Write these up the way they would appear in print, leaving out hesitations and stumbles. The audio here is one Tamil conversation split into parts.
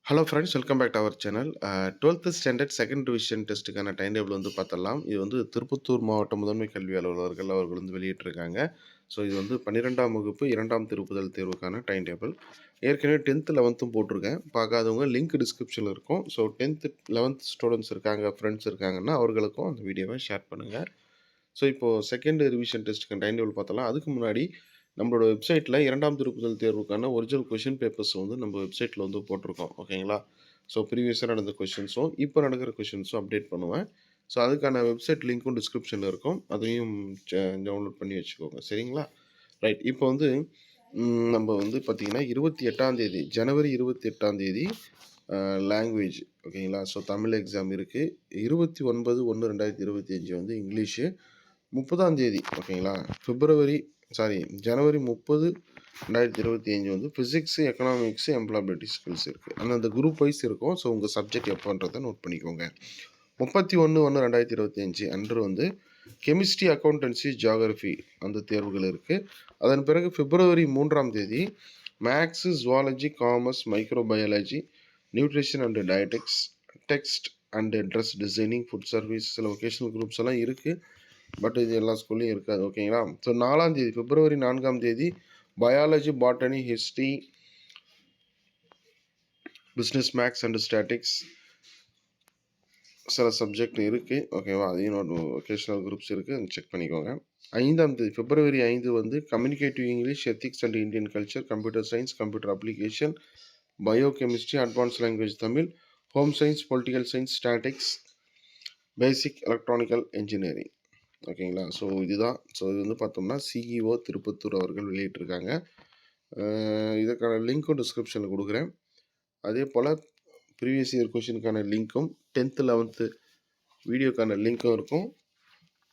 Hello friends, welcome back to our channel. 12th standard second division டெஸ்ட்டுக்கான டைம் டேபிள் வந்து பார்த்தரலாம். இது வந்து திருப்பத்தூர் மாவட்ட முதன்மை கல்வி அலுவலர்கள் அவர்கள் வந்து வெளியிட்டிருக்காங்க. ஸோ இது வந்து 12ஆம் வகுப்பு 2ஆம் திருப்புதல் தேர்வுக்கான டைம் டேபிள். ஏற்கனவே 10th 11த்தும் போட்டிருக்கேன். பார்க்காதவங்க லிங்க் டிஸ்கிரிப்ஷனில் இருக்கும். ஸோ 10th 11th ஸ்டூடெண்ட்ஸ் இருக்காங்க, ஃப்ரெண்ட்ஸ் இருக்காங்கன்னா அவர்களுக்கும் அந்த வீடியோவை ஷேர் பண்ணுங்கள். ஸோ இப்போது செகண்ட் ரிவிஷன் டெஸ்ட்டுக்கான டைம் டேபிள் பார்த்தலாம். அதுக்கு முன்னாடி நம்மளோட வெப்சைட்டில் 2ஆம் திருப்புதல் தேர்வுக்கான ஒரிஜினல் கொஷின் பேப்பர்ஸ் வந்து நம்ம வெப்சைட்டில் வந்து போட்டிருக்கோம். ஓகேங்களா? ஸோ ப்ரீவியஸாக நடந்த கொஷின்ஸும் இப்போ நடக்கிற கொஷின்ஸும் அப்டேட் பண்ணுவேன். ஸோ அதுக்கான வெப்சைட் லிங்க்கும் டிஸ்கிரிப்ஷனில் இருக்கும். அதையும் டவுன்லோட் பண்ணி வச்சுக்கோங்க. சரிங்களா? ரைட். இப்போ வந்து நம்ம வந்து பார்த்திங்கன்னா 28ஆம் தேதி ஜனவரி 28ஆம் தேதி லாங்குவேஜ், ஓகேங்களா? ஸோ தமிழ் எக்ஸாம் இருக்குது. 29/1/2025 வந்து இங்கிலீஷு. 30ஆம் தேதி, ஓகேங்களா, ஜனவரி 30, 2025 வந்து ஃபிசிக்ஸு, எக்கனாமிக்ஸு, எம்ப்ளாயபிலிட்டி ஸ்கில்ஸ் இருக்குது. அந்தந்த குரூப் வைஸ் இருக்கும். ஸோ உங்கள் சப்ஜெக்ட் எப்போன்றதை நோட் பண்ணிக்கோங்க. 31/1/2025 அன்று வந்து கெமிஸ்ட்ரி, அக்கௌண்டன்சி, ஜியாகிரஃபி அந்த தேர்வுகள் இருக்குது. அதன் பிறகு பிப்ரவரி 3ஆம் தேதி maths, zoology, commerce, microbiology, nutrition and dietetics, text and dress designing, food service, சில வொகேஷனல் குரூப்ஸ் எல்லாம் இருக்குது. பட் இது எல்லா ஸ்கூல்லையும் இருக்காது. ஓகேங்களா? ஸோ பிப்ரவரி 4ஆம் தேதி biology, botany, history, business, maths and statistics சில சப்ஜெக்ட் இருக்குது. ஓகேவா? அதையும் வொகேஷனல் குரூப்ஸ் இருக்குது, செக் பண்ணிக்கோங்க. பிப்ரவரி 5 வந்து communicative English, ethics and Indian culture, computer science, computer application, biochemistry, advance language Tamil, home science, political science, statics, basic electronical engineering. ஓகேங்களா? ஸோ இதுதான். ஸோ இது வந்து பார்த்தோம்னா சிஇஓ திருப்பத்தூர் அவர்கள் வெளியிட்டிருக்காங்க. இதுக்கான லிங்க்கும் டிஸ்கிரிப்ஷனில் கொடுக்குறேன். அதே போல் ப்ரீவியஸ் இயர் கொஷினுக்கான லிங்க்கும் 10th 11th வீடியோக்கான லிங்க்கும் இருக்கும்.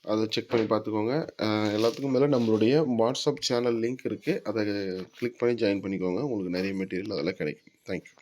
அதை செக் பண்ணி பார்த்துக்கோங்க. எல்லாத்துக்கும் மேலே நம்மளுடைய வாட்ஸ்அப் சேனல் லிங்க் இருக்குது. அதை கிளிக் பண்ணி ஜாயின் பண்ணிக்கோங்க. உங்களுக்கு நிறைய மெட்டீரியல் அதெல்லாம் கிடைக்கும். தேங்க்யூ.